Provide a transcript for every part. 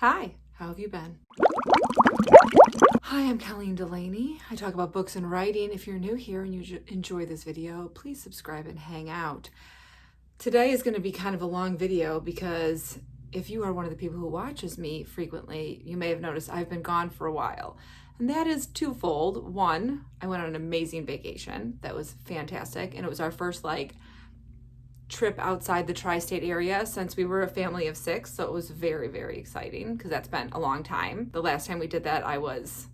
Hi, how have you been? Hi, I'm Colleen Delaney. I talk about books and writing. If you're new here and you enjoy this video, please subscribe and hang out. Today is going to be kind of a long video because if you are one of the people who watches me frequently, you may have noticed I've been gone for a while. And that is twofold. One, I went on an amazing vacation that was fantastic, and it was our first trip outside the tri-state area since we were a family of 6, so it was very, very exciting because that's been a long time. The last time we did that, I was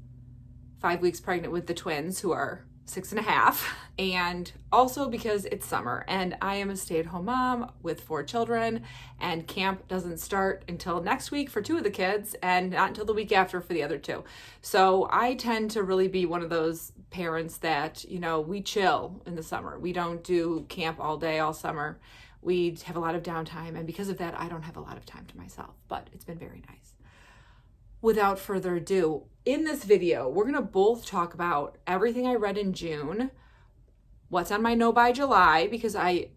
5 weeks pregnant with the twins, who are 6.5, and also because it's summer and I am a stay-at-home mom with 4 children, and camp doesn't start until next week for 2 of the kids and not until the week after for the other 2. So I tend to really be one of those parents that, we chill in the summer. We don't do camp all day, all summer. We have a lot of downtime, and because of that, I don't have a lot of time to myself, but it's been very nice. Without further ado, in this video, we're going to both talk about everything I read in June, what's on my no by July, because I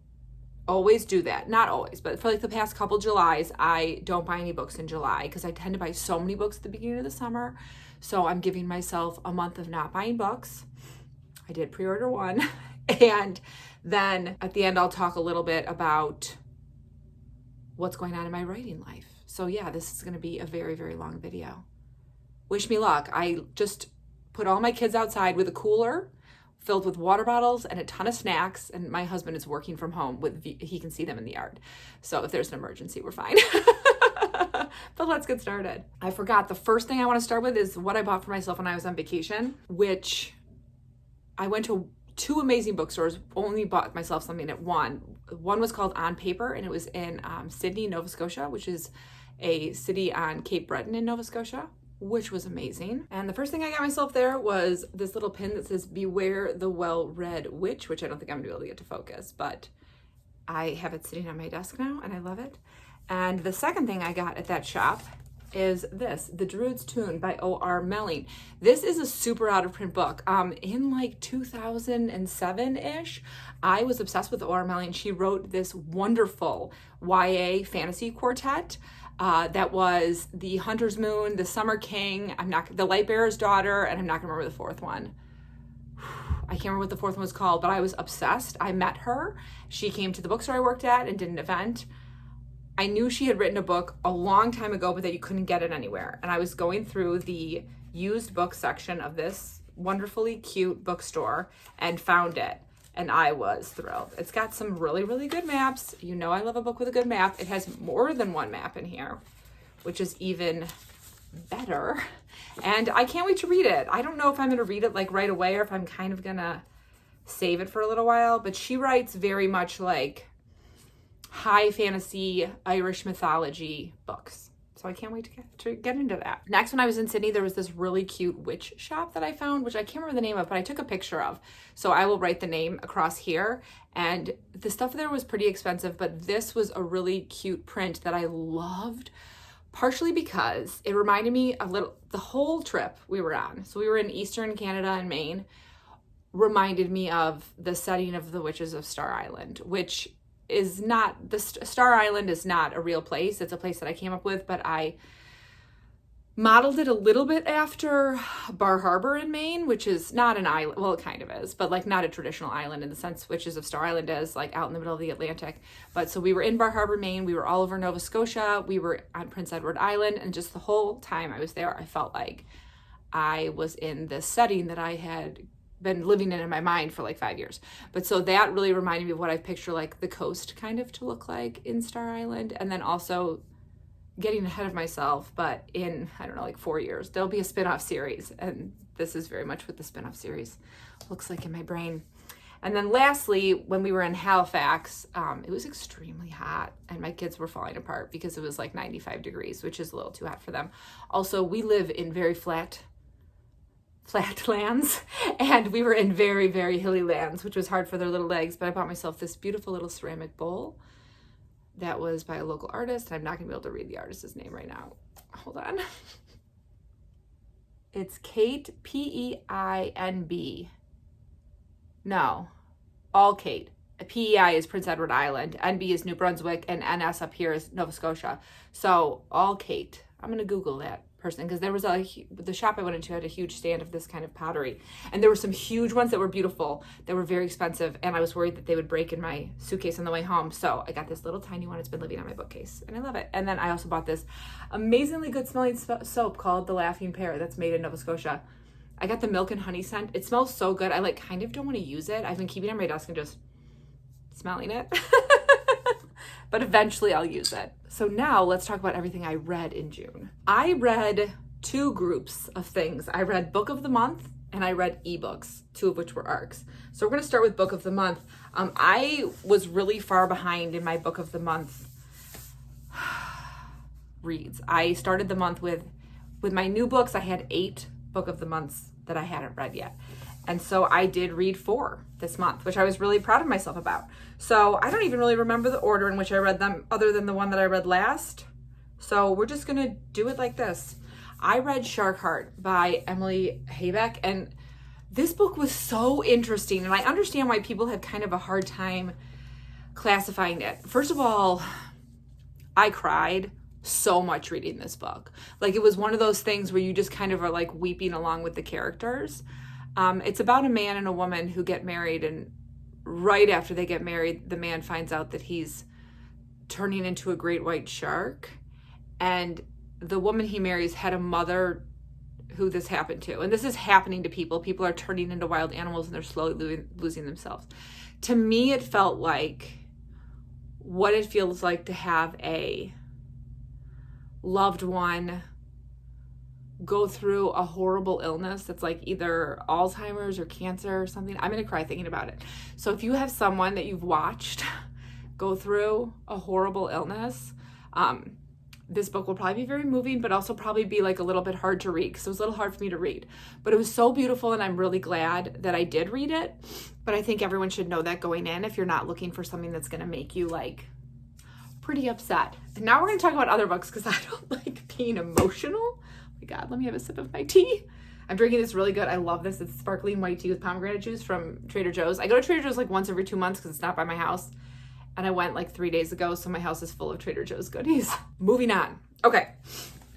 always do that. Not always, but for the past couple Julys, I don't buy any books in July because I tend to buy so many books at the beginning of the summer. So I'm giving myself a month of not buying books. I did pre-order one. And then at the end, I'll talk a little bit about what's going on in my writing life. So yeah, this is going to be a very, very long video. Wish me luck. I just put all my kids outside with a cooler filled with water bottles and a ton of snacks. And my husband is working from home he can see them in the yard. So if there's an emergency, we're fine. But let's get started. I forgot, the first thing I want to start with is what I bought for myself when I was on vacation, which I went to 2 amazing bookstores, only bought myself something at one. One was called On Paper, and it was in Sydney, Nova Scotia, which is a city on Cape Breton in Nova Scotia, which was amazing. And the first thing I got myself there was this little pin that says Beware the Well-Read Witch, which I don't think I'm gonna be able to get to focus, but I have it sitting on my desk now and I love it. And the second thing I got at that shop is this, The Druid's Tune by O.R. Melling. This is a super out of print book. In 2007-ish, I was obsessed with O.R. Melling. She wrote this wonderful YA fantasy quartet that was The Hunter's Moon, The Summer King, The Lightbearer's Daughter, and I'm not gonna remember the 4th one. I can't remember what the 4th one was called, but I was obsessed. I met her. She came to the bookstore I worked at and did an event. I knew she had written a book a long time ago, but that you couldn't get it anywhere. And I was going through the used book section of this wonderfully cute bookstore and found it. And I was thrilled. It's got some really, really good maps. I love a book with a good map. It has more than one map in here, which is even better. And I can't wait to read it. I don't know if I'm going to read it right away or if I'm kind of going to save it for a little while, but she writes very much like high fantasy Irish mythology books. So I can't wait to get into that. Next, when I was in Sydney, there was this really cute witch shop that I found, which I can't remember the name of, but I took a picture of. So I will write the name across here. And the stuff there was pretty expensive, but this was a really cute print that I loved, partially because it reminded me a little, the whole trip we were on. So we were in Eastern Canada and Maine, reminded me of the setting of The Witches of Star Island, which is not, Star Island is not a real place. It's a place that I came up with, but I modeled it a little bit after Bar Harbor in Maine, which is not an island. Well, it kind of is, but not a traditional island in the sense Witches of Star Island is, out in the middle of the Atlantic. But so we were in Bar Harbor, Maine. We were all over Nova Scotia. We were on Prince Edward Island. And just the whole time I was there, I felt like I was in this setting that I had been living in my mind for 5 years. But so that really reminded me of what I picture the coast kind of to look like in Star Island. And then also getting ahead of myself, but in, 4 years, there'll be a spin-off series. And this is very much what the spin-off series looks like in my brain. And then lastly, when we were in Halifax, it was extremely hot and my kids were falling apart because it was 95 degrees, which is a little too hot for them. Also, we live in very flat lands, and we were in very, very hilly lands, which was hard for their little legs. But I bought myself this beautiful little ceramic bowl that was by a local artist, and I'm not gonna be able to read the artist's name right now. Hold on. It's Kate, P-E-I-N-B. No, all Kate. PEI is Prince Edward Island, NB is New Brunswick, and NS up here is Nova Scotia. So all Kate I'm going to Google that person, because there was the shop I went into had a huge stand of this kind of pottery. And there were some huge ones that were beautiful, that were very expensive. And I was worried that they would break in my suitcase on the way home. So I got this little tiny one. It's been living on my bookcase and I love it. And then I also bought this amazingly good smelling soap called The Laughing Pear that's made in Nova Scotia. I got the milk and honey scent. It smells so good. I kind of don't want to use it. I've been keeping it on my desk and just smelling it. But eventually I'll use it. So now let's talk about everything I read in June. I read 2 groups of things. I read Book of the Month and I read ebooks, 2 of which were ARCs. So we're going to start with Book of the Month. I was really far behind in my Book of the Month reads. I started the month with my new books. I had 8 Book of the Months that I hadn't read yet. And so I did read 4 this month, which I was really proud of myself about. So I don't even really remember the order in which I read them, other than the one that I read last. So we're just gonna do it like this. I read Shark Heart by Emily Haybeck, and this book was so interesting, and I understand why people had kind of a hard time classifying it. First of all, I cried so much reading this book. It was one of those things where you just kind of are weeping along with the characters. It's about a man and a woman who get married, and right after they get married, the man finds out that he's turning into a great white shark. And the woman he marries had a mother who this happened to. And this is happening to people. People are turning into wild animals and they're slowly losing themselves. To me, it felt like what it feels like to have a loved one go through a horrible illness that's either Alzheimer's or cancer or something. I'm going to cry thinking about it. So if you have someone that you've watched go through a horrible illness, this book will probably be very moving, but also probably be a little bit hard to read, because it was a little hard for me to read. But it was so beautiful, and I'm really glad that I did read it. But I think everyone should know that going in, if you're not looking for something that's going to make you pretty upset. And now we're going to talk about other books, because I don't like being emotional. Oh my God, let me have a sip of my tea. I'm drinking this really good. I love this. It's sparkling white tea with pomegranate juice from Trader Joe's. I go to Trader Joe's once every 2 months because it's not by my house. And I went 3 days ago, so my house is full of Trader Joe's goodies. Moving on. Okay.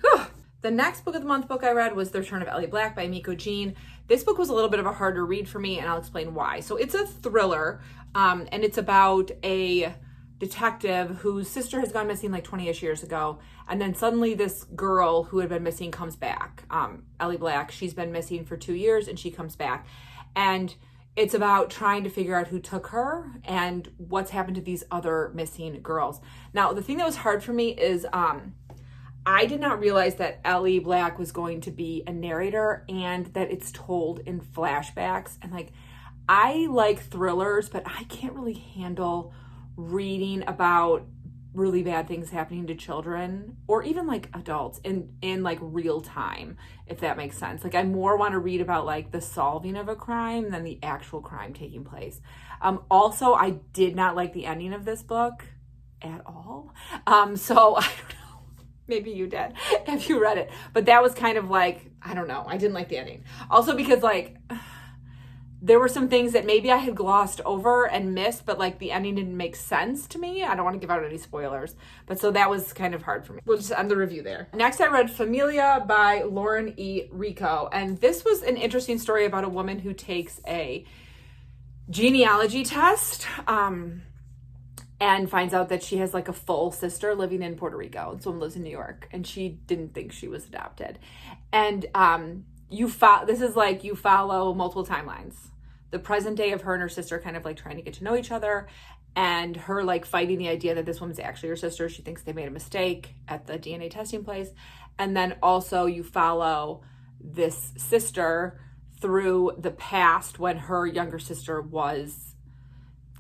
Whew. The next Book of the Month book I read was The Return of Ellie Black by Miko Jean. This book was a little bit of a harder read for me, and I'll explain why. So it's a thriller, and it's about a detective whose sister has gone missing 20-ish years ago, and then suddenly this girl who had been missing comes back. Ellie Black, she's been missing for 2 years, and she comes back. And it's about trying to figure out who took her and what's happened to these other missing girls. Now, the thing that was hard for me is I did not realize that Ellie Black was going to be a narrator, and that it's told in flashbacks. And I like thrillers, but I can't really handle reading about really bad things happening to children, or even adults in real time, if that makes sense. I more want to read about the solving of a crime than the actual crime taking place. Also, I did not like the ending of this book at all. So I don't know, maybe you did if you read it, but that was kind of I don't know, I didn't like the ending. Also because there were some things that maybe I had glossed over and missed, but the ending didn't make sense to me. I don't want to give out any spoilers, but so that was kind of hard for me. We'll just end the review there. Next, I read Familia by Lauren E. Rico, and this was an interesting story about a woman who takes a genealogy test and finds out that she has a full sister living in Puerto Rico, and someone lives in New York, and she didn't think she was adopted. And you follow multiple timelines. The present day of her and her sister kind of trying to get to know each other, and her fighting the idea that this woman's actually her sister. She thinks they made a mistake at the DNA testing place. And then also you follow this sister through the past when her younger sister was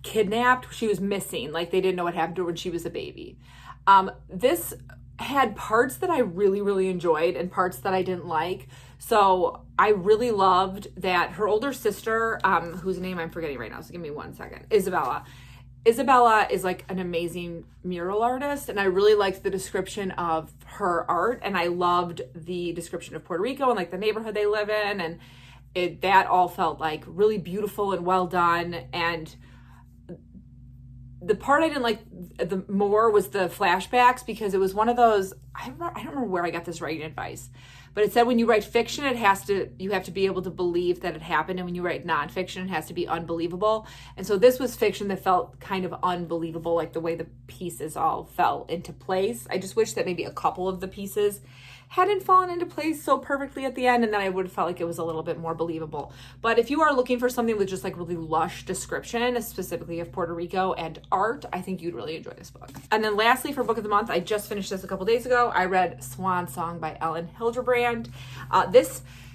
kidnapped. She was missing. They didn't know what happened to her when she was a baby. This had parts that I really, really enjoyed and parts that I didn't like. So I really loved that her older sister, whose name I'm forgetting right now, so give me 1 second, Isabella. Isabella is an amazing mural artist, and I really liked the description of her art, and I loved the description of Puerto Rico and the neighborhood they live in, and that all felt really beautiful and well done. And the part I didn't like the more was the flashbacks, because it was one of those, I don't remember where I got this writing advice, but it said when you write fiction, you have to be able to believe that it happened. And when you write nonfiction, it has to be unbelievable. And so this was fiction that felt kind of unbelievable, like the way the pieces all fell into place. I just wish that maybe a couple of the pieces hadn't fallen into place so perfectly at the end, and then I would have felt like it was a little bit more believable. But if you are looking for something with just like really lush description, specifically of Puerto Rico and art, I think you'd really enjoy this book. And then lastly, for book of the month, I just finished this a couple days ago. I read Swan Song by Ellen Hilderbrand.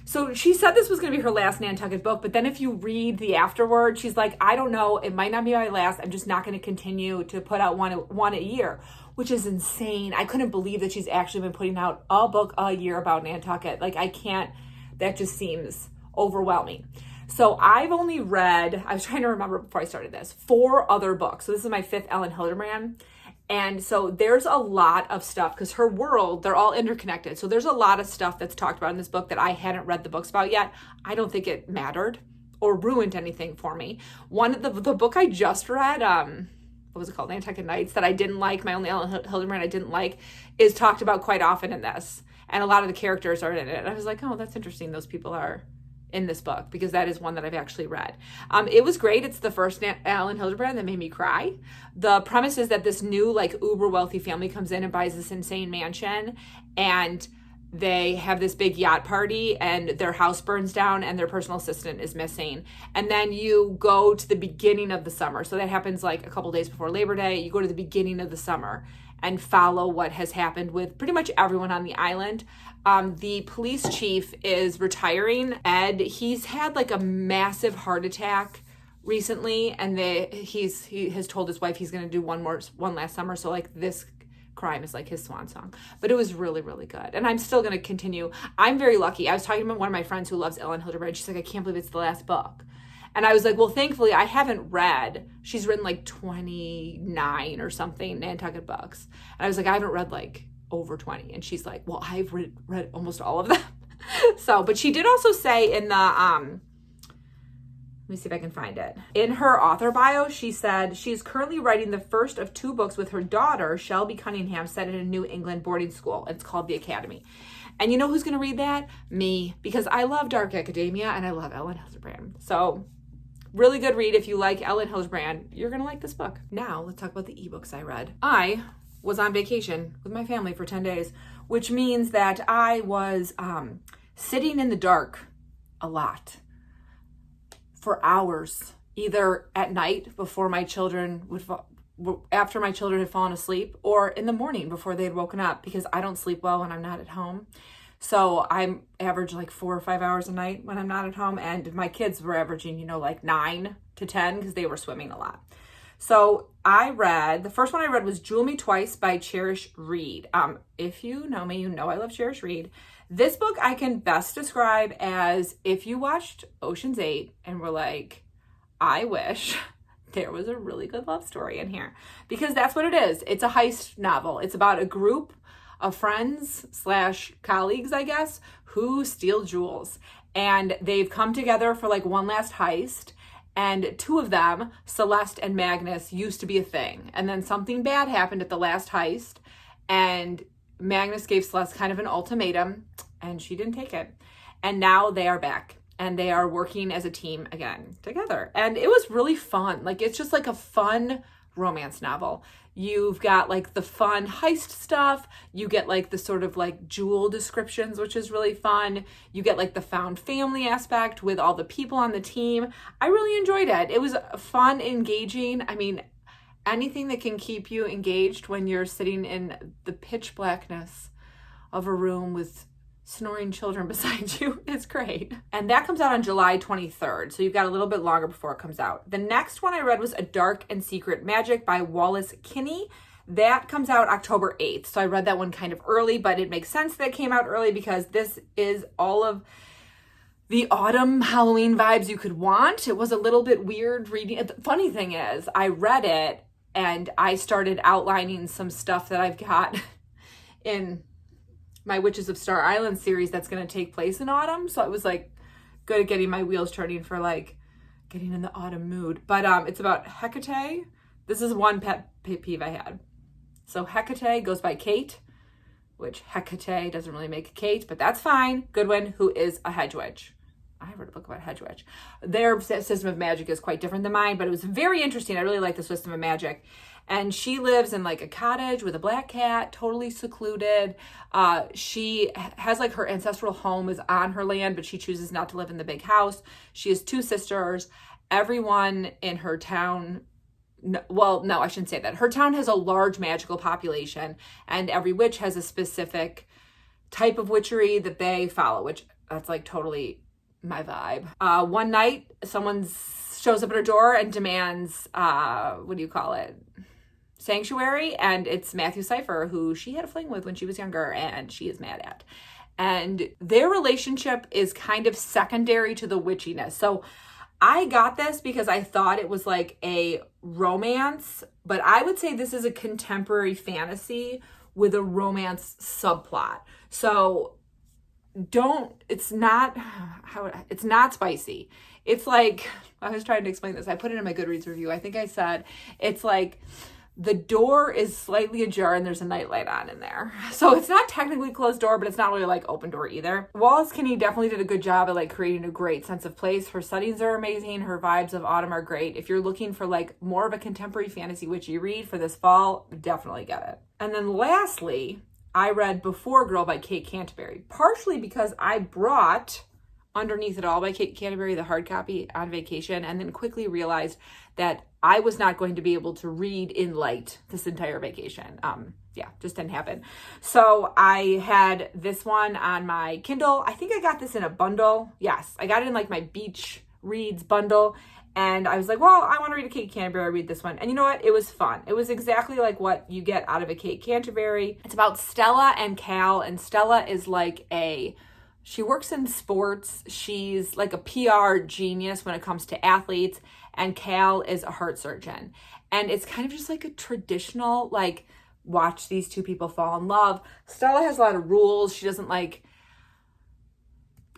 So she said this was going to be her last Nantucket book, but then if you read the afterword, she's like, I don't know, it might not be my last. I'm just not going to continue to put out one a year, which is insane. I couldn't believe that she's actually been putting out a book a year about Nantucket. Like, I can't, that just seems overwhelming. So I've only read, I was trying to remember before I started this, 4 other books. So this is my 5th Ellen Hilderbrand. And so there's a lot of stuff, because her world, they're all interconnected. So there's a lot of stuff that's talked about in this book that I hadn't read the books about yet. I don't think it mattered or ruined anything for me. The book I just read, what was it called? Nantucket Nights, that I didn't like, my only Ellen Hilderbrand I didn't like, is talked about quite often in this. And a lot of the characters are in it. And I was like, oh, that's interesting. Those people are in this book, because that is one that I've actually read. It was great. It's the first Ellen Hilderbrand that made me cry. The premise is that this new like uber wealthy family comes in and buys this insane mansion, and they have this big yacht party, and their house burns down and their personal assistant is missing. And then you go to the beginning of the summer. So that happens like a couple days before Labor Day. You go to the beginning of the summer and follow what has happened with pretty much everyone on the island. The police chief is retiring. Ed, he's had like a massive heart attack recently, and he has told his wife he's going to do one last summer. So like this crime is like his swan song. But it was really, really good. And I'm still going to continue. I'm very lucky. I was talking to one of my friends who loves Ellen Hilderbrand. She's like, I can't believe it's the last book. And I was like, well, thankfully, I haven't read, she's written like 29 or something Nantucket books. And I was like, I haven't read like over 20. And she's like, well, I've read almost all of them. So, but she did also say in the, let me see if I can find it. In her author bio, she said she's currently writing the first of 2 books with her daughter, Shelby Cunningham, set in a New England boarding school. It's called The Academy. And you know who's going to read that? Me, because I love dark academia and I love Ellen Hilderbrand. So really good read. If you like Ellen Hilderbrand, you're going to like this book. Now let's talk about the ebooks I read. I was on vacation with my family for 10 days, which means that I was sitting in the dark a lot for hours, either at night before my children after my children had fallen asleep, or in the morning before they had woken up, because I don't sleep well when I'm not at home. So I average like 4 or 5 hours a night when I'm not at home. And my kids were averaging, like 9 to 10, because they were swimming a lot. So the first one I read was Jewel Me Twice by Cherish Reed. If you know me, you know I love Cherish Reed. This book I can best describe as if you watched Ocean's 8 and were like, I wish there was a really good love story in here, because that's what it is. It's a heist novel. It's about a group of friends / colleagues, I guess, who steal jewels, and they've come together for like one last heist. And 2 of them, Celeste and Magnus, used to be a thing. And then something bad happened at the last heist, and Magnus gave Celeste kind of an ultimatum, and she didn't take it. And now they are back, and they are working as a team again together. And it was really fun. Like, it's just like a fun romance novel. You've got like the fun heist stuff. You get like the sort of like jewel descriptions, which is really fun. You get like the found family aspect with all the people on the team. I really enjoyed it. It was fun, engaging. I mean, anything that can keep you engaged when you're sitting in the pitch blackness of a room with snoring children beside you is great. And that comes out on July 23rd. So you've got a little bit longer before it comes out. The next one I read was A Dark and Secret Magic by Wallace Kinney. That comes out October 8th. So I read that one kind of early, but it makes sense that it came out early, because this is all of the autumn Halloween vibes you could want. It was a little bit weird reading. The funny thing is, I read it and I started outlining some stuff that I've got in my Witches of Star Island series that's going to take place in autumn. So it was like good at getting my wheels turning for like getting in the autumn mood. But it's about Hecate. This is one pet peeve I had. So Hecate goes by Kate. which Hecate doesn't really make Kate, but that's fine. Goodwin, who is a hedge witch. I wrote a book about hedge witch. Their system of magic is quite different than mine, but it was very interesting. I really like the system of magic. And she lives in like a cottage with a black cat, totally secluded. She has like her ancestral home is on her land, but she chooses not to live in the big house. She has 2 sisters. Everyone in her town, well, no, I shouldn't say that. Her town has a large magical population, and every witch has a specific type of witchery that they follow, which that's like totally my vibe. One night, someone shows up at her door and demands, sanctuary, and it's Matthew Cipher, who she had a fling with when she was younger, and she is mad at. And their relationship is kind of secondary to the witchiness. So I got this because I thought it was like a romance, but I would say this is a contemporary fantasy with a romance subplot. So it's not spicy. It's like, I was trying to explain this. I put it in my Goodreads review. I think I said, it's like the door is slightly ajar and there's a nightlight on in there. So it's not technically closed door, but it's not really like open door either. Wallace Kinney definitely did a good job at like creating a great sense of place. Her settings are amazing. Her vibes of autumn are great. If you're looking for like more of a contemporary fantasy witchy read for this fall, definitely get it. And then lastly, I read Before Girl by Kate Canterbury, partially because I brought Underneath It All by Kate Canterbury, the hard copy, on vacation, and then quickly realized that I was not going to be able to read in light this entire vacation. Just didn't happen. So I had this one on my Kindle. I think I got this in a bundle. Yes, I got it in like my beach reads bundle. And I was like, well, I want to read a Kate Canterbury, read this one. And you know what? It was fun. It was exactly like what you get out of a Kate Canterbury. It's about Stella and Cal, and Stella is like she works in sports. She's like a PR genius when it comes to athletes, and Cal is a heart surgeon. And it's kind of just like a traditional, like, watch these 2 people fall in love. Stella has a lot of rules. She doesn't like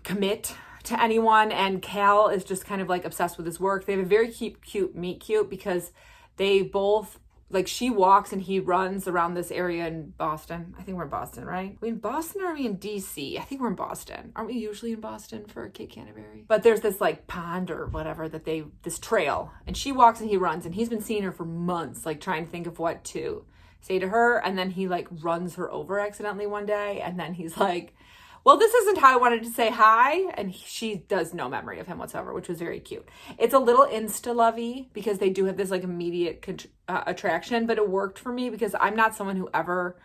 commit to anyone, and Cal is just kind of like obsessed with his work. They have a very cute meet cute because they both, like, she walks and he runs around this area in Boston. I think we're in Boston, right? Are we in Boston or are we in DC? I think we're in Boston. Aren't we usually in Boston for Kate Canterbury? But there's this like pond or whatever this trail, and she walks and he runs, and he's been seeing her for months, like trying to think of what to say to her. And then he like runs her over accidentally one day. And then he's like, well, this isn't how I wanted to say hi. And she does no memory of him whatsoever, which was very cute. It's a little insta-lovey because they do have this like immediate attraction, but it worked for me because I'm not someone who ever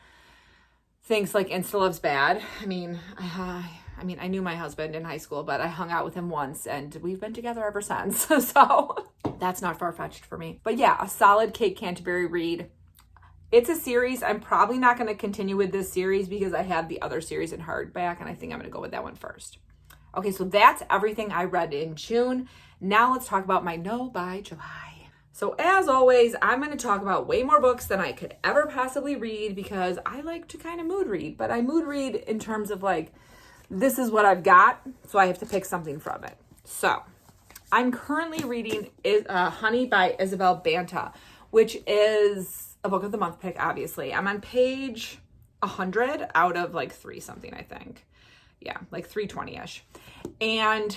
thinks like insta-love's bad. I mean, I knew my husband in high school, but I hung out with him once and we've been together ever since. So that's not far-fetched for me. But yeah, a solid Kate Canterbury read. It's a series. I'm probably not going to continue with this series because I have the other series in hardback, and I think I'm going to go with that one first. Okay, so that's everything I read in June. Now let's talk about my No by July. So as always, I'm going to talk about way more books than I could ever possibly read because I like to kind of mood read, but I mood read in terms of like, this is what I've got, so I have to pick something from it. So I'm currently reading Honey by Isabel Banta, which is a book of the month pick, obviously. I'm on page 100 out of like 3 something, I think. Yeah, like 320-ish. And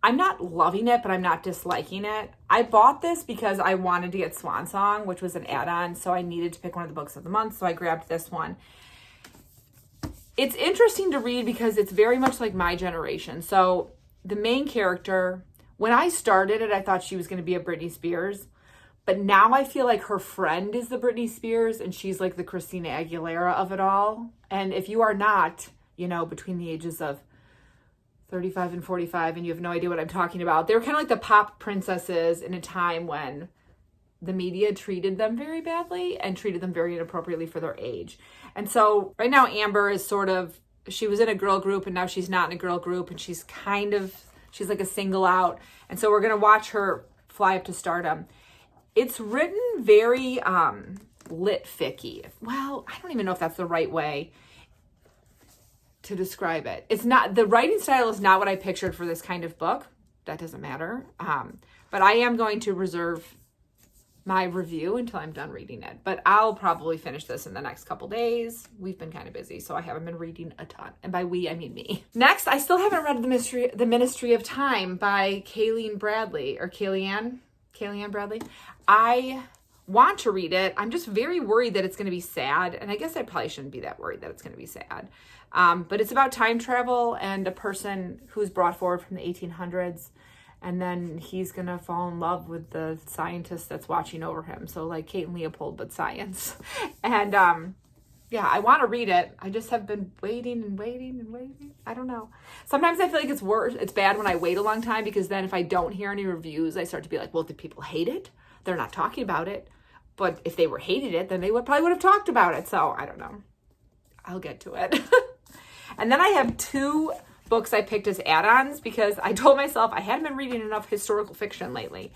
I'm not loving it, but I'm not disliking it. I bought this because I wanted to get Swan Song, which was an add-on, so I needed to pick one of the books of the month, so I grabbed this one. It's interesting to read because it's very much like my generation. So the main character, when I started it, I thought she was going to be a Britney Spears. But now I feel like her friend is the Britney Spears and she's like the Christina Aguilera of it all. And if you are not, between the ages of 35 and 45 and you have no idea what I'm talking about, they were kind of like the pop princesses in a time when the media treated them very badly and treated them very inappropriately for their age. And so right now Amber is she was in a girl group and now she's not in a girl group and she's like a single out. And so we're going to watch her fly up to stardom. It's written very lit ficky. Well, I don't even know if that's the right way to describe it. It's not, the writing style is not what I pictured for this kind of book. That doesn't matter. But I am going to reserve my review until I'm done reading it. But I'll probably finish this in the next couple days. We've been kind of busy, so I haven't been reading a ton. And by we, I mean me. Next, I still haven't read The Ministry of Time by Kellyanne Bradley. I want to read it. I'm just very worried that it's going to be sad. And I guess I probably shouldn't be that worried that it's going to be sad. But it's about time travel and a person who's brought forward from the 1800s. And then he's going to fall in love with the scientist that's watching over him. So like Kate and Leopold, but science. And yeah, I want to read it. I just have been waiting and waiting and waiting. I don't know. Sometimes I feel like it's bad when I wait a long time, because then if I don't hear any reviews, I start to be like, well, did people hate it? They're not talking about it. But if they hated it, then they probably would have talked about it. So I don't know. I'll get to it. And then I have 2 books I picked as add-ons, because I told myself I hadn't been reading enough historical fiction lately.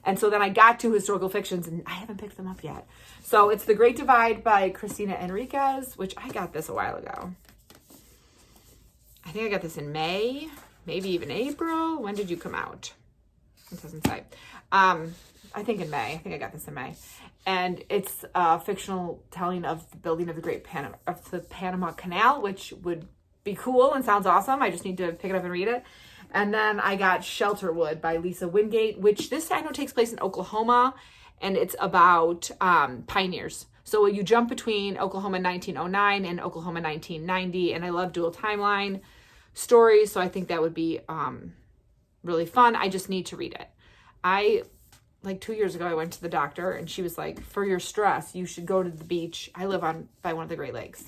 And so then I got 2 historical fictions and I haven't picked them up yet. So it's The Great Divide by Cristina Enriquez, which I got this a while ago. I think I got this in May, maybe even April. When did you come out? It doesn't say. I think in May. I think I got this in May. And it's a fictional telling of the building of the Panama Canal, which would be cool and sounds awesome. I just need to pick it up and read it. And then I got Shelterwood by Lisa Wingate, which this I know takes place in Oklahoma, and it's about pioneers. So you jump between Oklahoma 1909 and Oklahoma 1990, and I love dual timeline stories, so I think that would be really fun. I just need to read it. Like 2 years ago, I went to the doctor, and she was like, for your stress, you should go to the beach. I live by one of the Great Lakes.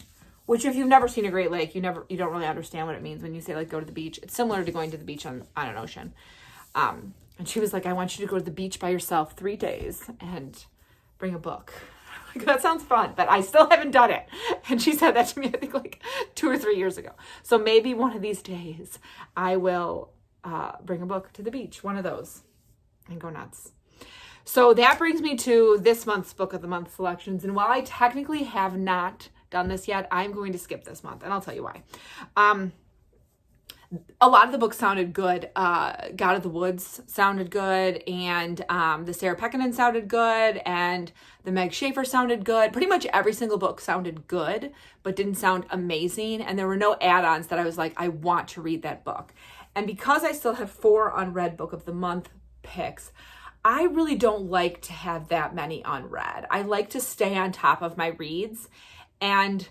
Which, if you've never seen a Great Lake, you don't really understand what it means when you say, like, go to the beach. It's similar to going to the beach on an ocean. And she was like, I want you to go to the beach by yourself 3 days and bring a book. Like, that sounds fun, but I still haven't done it. And she said that to me, I think, like 2 or 3 years ago. So maybe one of these days I will bring a book to the beach, one of those, and go nuts. So that brings me to this month's Book of the Month selections. And while I technically have not done this yet, I'm going to skip this month, and I'll tell you why. A lot of the books sounded good. God of the Woods sounded good, and the Sarah Pekkanen sounded good, and the Meg Schaefer sounded good. Pretty much every single book sounded good, but didn't sound amazing, and there were no add-ons that I was like, I want to read that book. And because I still have 4 unread Book of the Month picks, I really don't like to have that many unread. I like to stay on top of my reads, and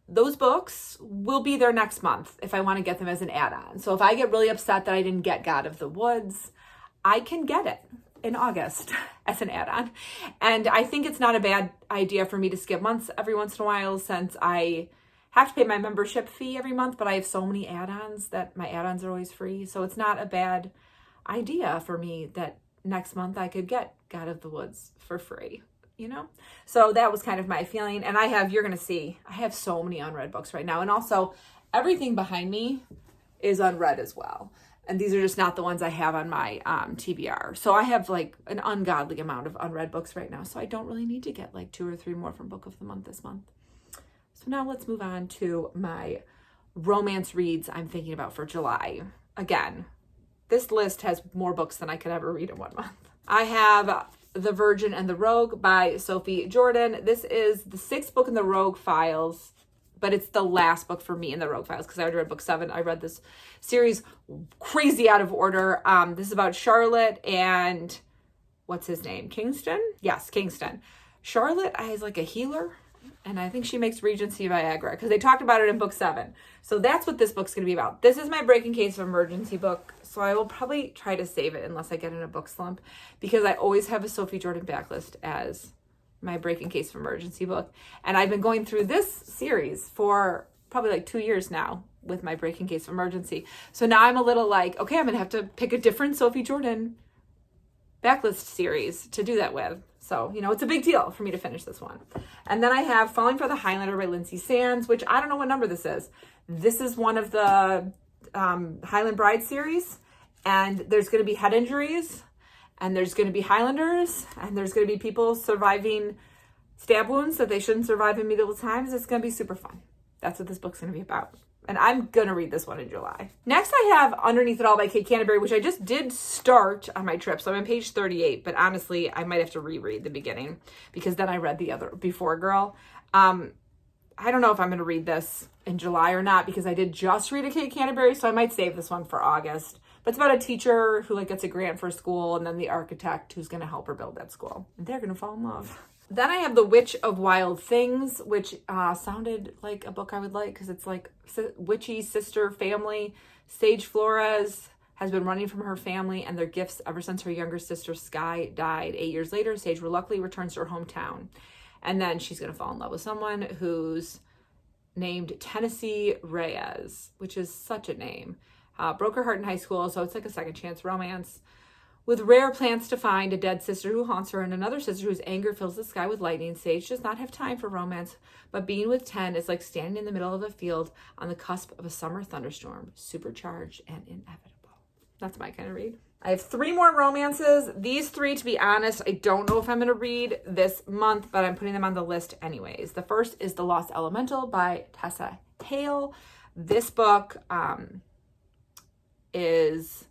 those books will be there next month if I want to get them as an add-on. So if I get really upset that I didn't get God of the Woods, I can get it in August as an add-on. And I think it's not a bad idea for me to skip months every once in a while, since I have to pay my membership fee every month, but I have so many add-ons that my add-ons are always free. So it's not a bad idea for me that next month I could get God of the Woods for free, you know? So that was kind of my feeling. And you're going to see, I have so many unread books right now. And also everything behind me is unread as well. And these are just not the ones I have on my TBR. So I have like an ungodly amount of unread books right now. So I don't really need to get like 2 or 3 more from Book of the Month this month. So now let's move on to my romance reads I'm thinking about for July. Again, this list has more books than I could ever read in 1 month. I have The Virgin and the Rogue by Sophie Jordan. This is the 6th book in the Rogue Files, but it's the last book for me in the Rogue Files because I already read book 7. I read this series crazy out of order. This is about Charlotte and what's his name? Kingston? Yes, Kingston. Charlotte is like a healer, and I think she makes Regency Viagra because they talked about it in book 7. So that's what this book's going to be about. This is my Breaking Case of Emergency book, so I will probably try to save it unless I get in a book slump, because I always have a Sophie Jordan backlist as my Breaking Case of Emergency book. And I've been going through this series for probably like 2 years now with my Breaking Case of Emergency. So now I'm a little like, okay, I'm going to have to pick a different Sophie Jordan backlist series to do that with. So, you know, it's a big deal for me to finish this one. And then I have Falling for the Highlander by Lindsay Sands, which I don't know what number this is. This is one of the Highland Bride series. And there's going to be head injuries. And there's going to be Highlanders. And there's going to be people surviving stab wounds that they shouldn't survive in medieval times. It's going to be super fun. That's what this book's going to be about. And I'm going to read this one in July. Next, I have Underneath It All by Kate Canterbury, which I just did start on my trip. So I'm on page 38, but honestly, I might have to reread the beginning because then I read the other Before Girl. I don't know if I'm going to read this in July or not because I did just read a Kate Canterbury, so I might save this one for August. But it's about a teacher who gets a grant for a school and then the architect who's going to help her build that school. And they're going to fall in love. Then I have The Witch of Wild Things, which sounded like a book I would like because it's like witchy sister family. Sage Flores has been running from her family and their gifts ever since her younger sister Sky died. 8 years later, Sage reluctantly returns to her hometown. And then she's going to fall in love with someone who's named Tennessee Reyes, which is such a name. Broke her heart in high school, so it's like a second chance romance. With rare plans to find a dead sister who haunts her and another sister whose anger fills the sky with lightning, Sage does not have time for romance, but being with 10 is like standing in the middle of a field on the cusp of a summer thunderstorm, supercharged and inevitable. That's my kind of read. I have 3 more romances. These 3, to be honest, I don't know if I'm going to read this month, but I'm putting them on the list anyways. The first is The Lost Elemental by Tessa Hale. This book is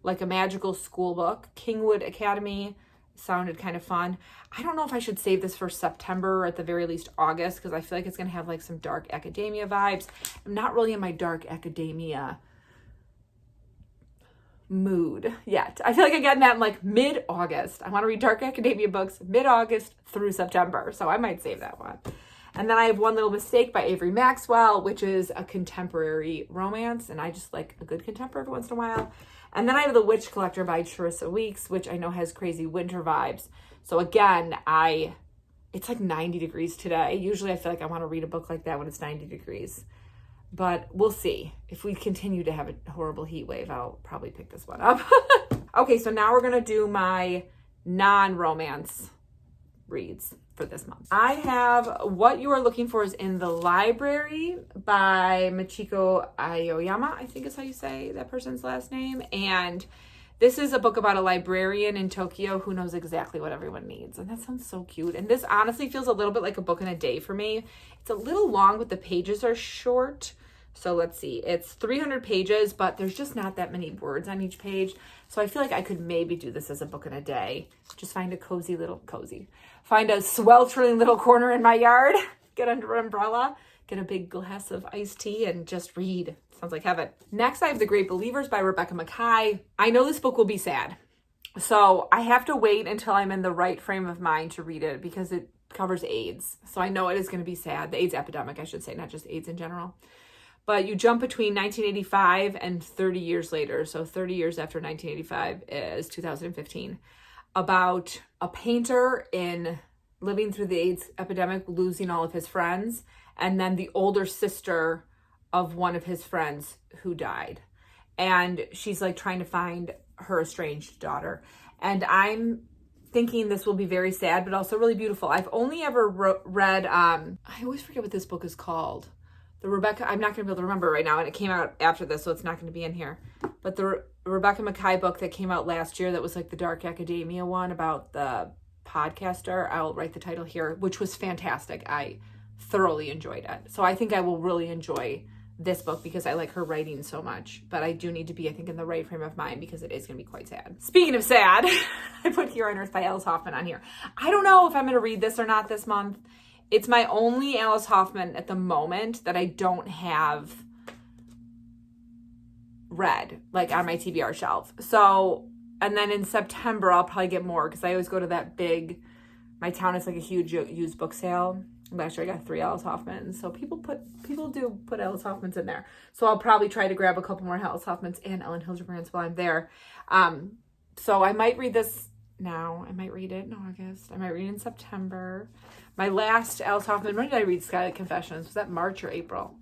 like a magical school book. Kingwood Academy sounded kind of fun. I don't know if I should save this for September or at the very least August because I feel like it's going to have like some dark academia vibes. I'm not really in my dark academia mood yet. I feel like I get in that in like mid-August. I want to read dark academia books mid-August through September, so I might save that one. And then I have One Little Mistake by Avery Maxwell, which is a contemporary romance, and I just like a good contemporary every once in a while. And then I have The Witch Collector by Charissa Weeks, which I know has crazy winter vibes. So again, it's like 90 degrees today. Usually I feel like I want to read a book like that when it's 90 degrees. But we'll see. If we continue to have a horrible heat wave, I'll probably pick this one up. Okay, so now we're going to do my non-romance reads for this month. I have What You Are Looking For Is in the Library by Michiko Aoyama, I think is how you say that person's last name. And this is a book about a librarian in Tokyo who knows exactly what everyone needs. And that sounds so cute. And this honestly feels a little bit like a book in a day for me. It's a little long, but the pages are short. So let's see, it's 300 pages, but there's just not that many words on each page. So I feel like I could maybe do this as a book in a day. Just find a sweltering little corner in my yard, get under an umbrella, get a big glass of iced tea and just read. Sounds like heaven. Next, I have The Great Believers by Rebecca Makkai. I know this book will be sad. So I have to wait until I'm in the right frame of mind to read it because it covers AIDS. So I know it is going to be sad. The AIDS epidemic, I should say, not just AIDS in general. But you jump between 1985 and 30 years later. So 30 years after 1985 is 2015. About a painter living through the AIDS epidemic, losing all of his friends. And then the older sister of one of his friends who died. And she's like trying to find her estranged daughter. And I'm thinking this will be very sad, but also really beautiful. I've only ever read, I always forget what this book is called. I'm not going to be able to remember right now, and it came out after this, so it's not going to be in here. But the Rebecca Makkai book that came out last year that was like the dark academia one about the podcaster, I'll write the title here, which was fantastic. I thoroughly enjoyed it. So I think I will really enjoy this book because I like her writing so much. But I do need to be, I think, in the right frame of mind because it is going to be quite sad. Speaking of sad, I put Here on Earth by Alice Hoffman on here. I don't know if I'm going to read this or not this month. It's my only Alice Hoffman at the moment that I don't have read, like on my TBR shelf. So, and then in September, I'll probably get more because I always go to that my town is like a huge used book sale. Last year I got 3 Alice Hoffmans. So people do put Alice Hoffmans in there. So I'll probably try to grab a couple more Alice Hoffmans and Ellen Hildebrand's while I'm there. So I might read this now. I might read it in August. I might read it in September. My last Alice Hoffman, when did I read Skylight Confessions? Was that March or April?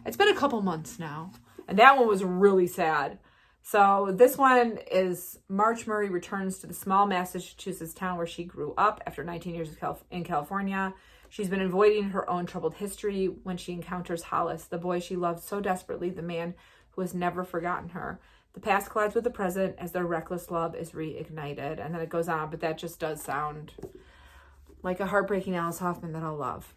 It's been a couple months now. And that one was really sad. So this one is March Murray returns to the small Massachusetts town where she grew up after 19 years in California. She's been avoiding her own troubled history when she encounters Hollis, the boy she loved so desperately, the man who has never forgotten her. The past collides with the present as their reckless love is reignited. And then it goes on, but that just does sound like a heartbreaking Alice Hoffman that I'll love.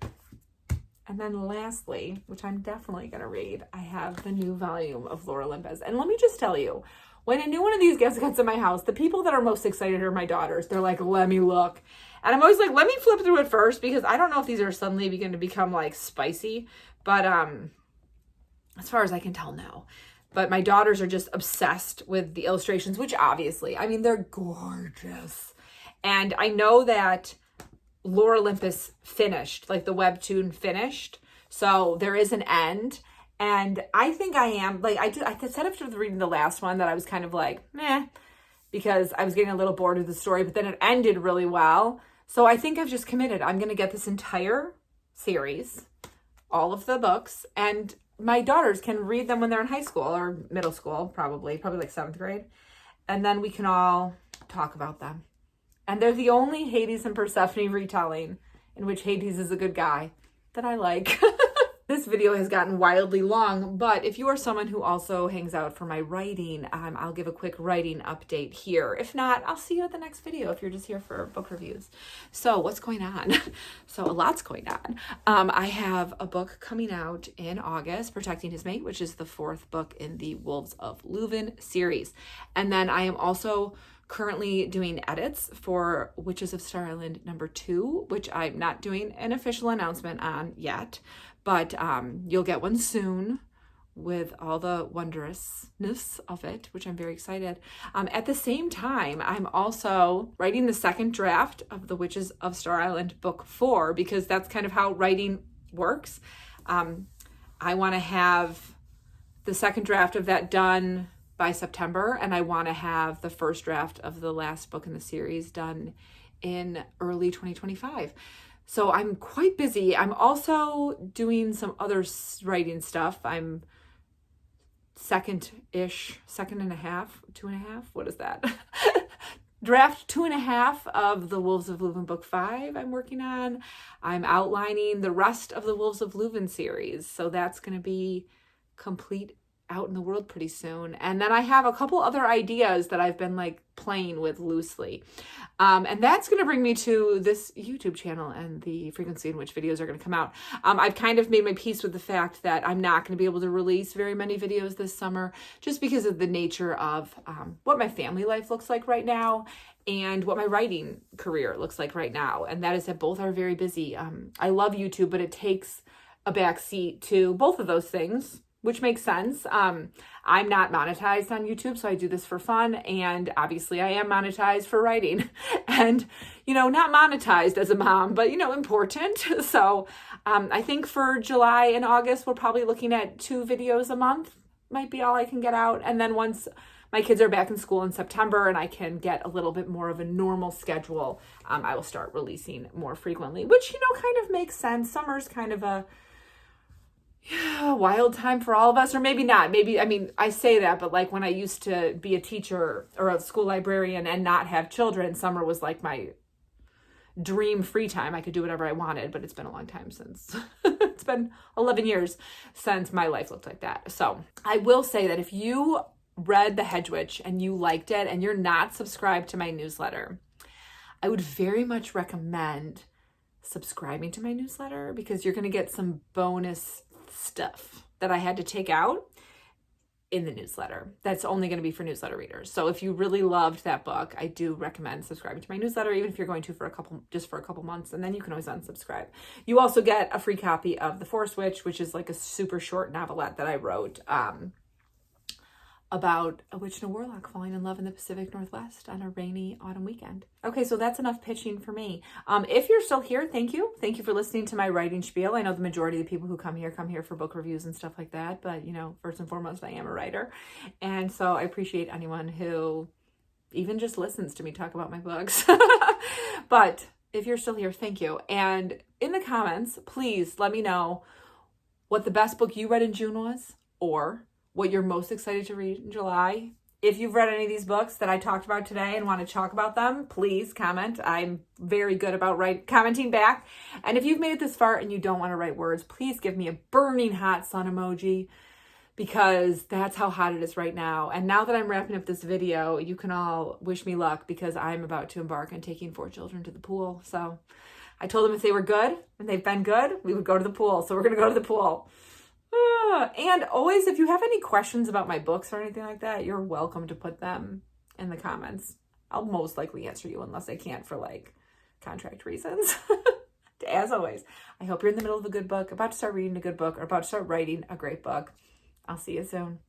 And then lastly, which I'm definitely going to read, I have the new volume of Lore Olympus. And let me just tell you, when a new one of these gets in my house, the people that are most excited are my daughters. They're like, let me look. And I'm always like, let me flip through it first, because I don't know if these are suddenly going to become like spicy. But as far as I can tell, no. But my daughters are just obsessed with the illustrations, which obviously, I mean, they're gorgeous. And I know that Lore Olympus finished, like the webtoon finished. So there is an end. And I think I am, like, I said after reading the last one that I was kind of like, meh, because I was getting a little bored of the story, but then it ended really well. So I think I've just committed. I'm going to get this entire series, all of the books, and my daughters can read them when they're in high school or middle school, probably like 7th grade. And then we can all talk about them. And they're the only Hades and Persephone retelling in which Hades is a good guy that I like. This video has gotten wildly long, but if you are someone who also hangs out for my writing, I'll give a quick writing update here. If not, I'll see you at the next video if you're just here for book reviews. So what's going on? So a lot's going on. I have a book coming out in August, Protecting His Mate, which is the 4th book in the Wolves of Luven series. And then I am also currently doing edits for Witches of Star Island #2, which I'm not doing an official announcement on yet, but you'll get one soon with all the wondrousness of it, which I'm very excited. At the same time, I'm also writing the second draft of the Witches of Star Island book 4, because that's kind of how writing works. I want to have the second draft of that done by September, and I want to have the first draft of the last book in the series done in early 2025. So I'm quite busy. I'm also doing some other writing stuff. I'm second and a half, what is that? Draft 2.5 of the Wolves of Luven book 5 I'm working on. I'm outlining the rest of the Wolves of Luven series. So that's going to be complete out in the world pretty soon. And then I have a couple other ideas that I've been like playing with loosely. And that's going to bring me to this YouTube channel and the frequency in which videos are going to come out. I've kind of made my peace with the fact that I'm not going to be able to release very many videos this summer, just because of the nature of what my family life looks like right now and what my writing career looks like right now. And that is that both are very busy. I love YouTube, but it takes a backseat to both of those things, which makes sense. I'm not monetized on YouTube, so I do this for fun. And obviously I am monetized for writing and, not monetized as a mom, but, important. So I think for July and August, we're probably looking at 2 videos a month, might be all I can get out. And then once my kids are back in school in September and I can get a little bit more of a normal schedule, I will start releasing more frequently, which, kind of makes sense. Summer's kind of a wild time for all of us, or maybe not. I say that, but like when I used to be a teacher or a school librarian and not have children, summer was like my dream free time. I could do whatever I wanted, but it's been a long time since, it's been 11 years since my life looked like that. So I will say that if you read The Hedge Witch and you liked it and you're not subscribed to my newsletter, I would very much recommend subscribing to my newsletter, because you're going to get some bonus stuff that I had to take out in the newsletter. That's only going to be for newsletter readers. So if you really loved that book, I do recommend subscribing to my newsletter, even if you're going to for a couple months, and then you can always unsubscribe. You also get a free copy of The Forest Witch, which is like a super short novelette that I wrote about a witch and a warlock falling in love in the Pacific Northwest on a rainy autumn weekend. Okay, so that's enough pitching for me. If you're still here, thank you. Thank you for listening to my writing spiel. I know the majority of the people who come here for book reviews and stuff like that, but first and foremost, I am a writer. And so I appreciate anyone who even just listens to me talk about my books. But if you're still here, thank you. And in the comments, please let me know what the best book you read in June was, or what you're most excited to read in July. If you've read any of these books that I talked about today and want to talk about them, please comment. I'm very good about commenting back. And if you've made it this far and you don't want to write words, please give me a burning hot sun emoji, because that's how hot it is right now. And now that I'm wrapping up this video, you can all wish me luck, because I'm about to embark on taking 4 children to the pool. So I told them if they were good and they've been good, we would go to the pool. So we're going to go to the pool. And always, if you have any questions about my books or anything like that, you're welcome to put them in the comments. I'll most likely answer you unless I can't for like contract reasons. As always, I hope you're in the middle of a good book, about to start reading a good book, or about to start writing a great book. I'll see you soon.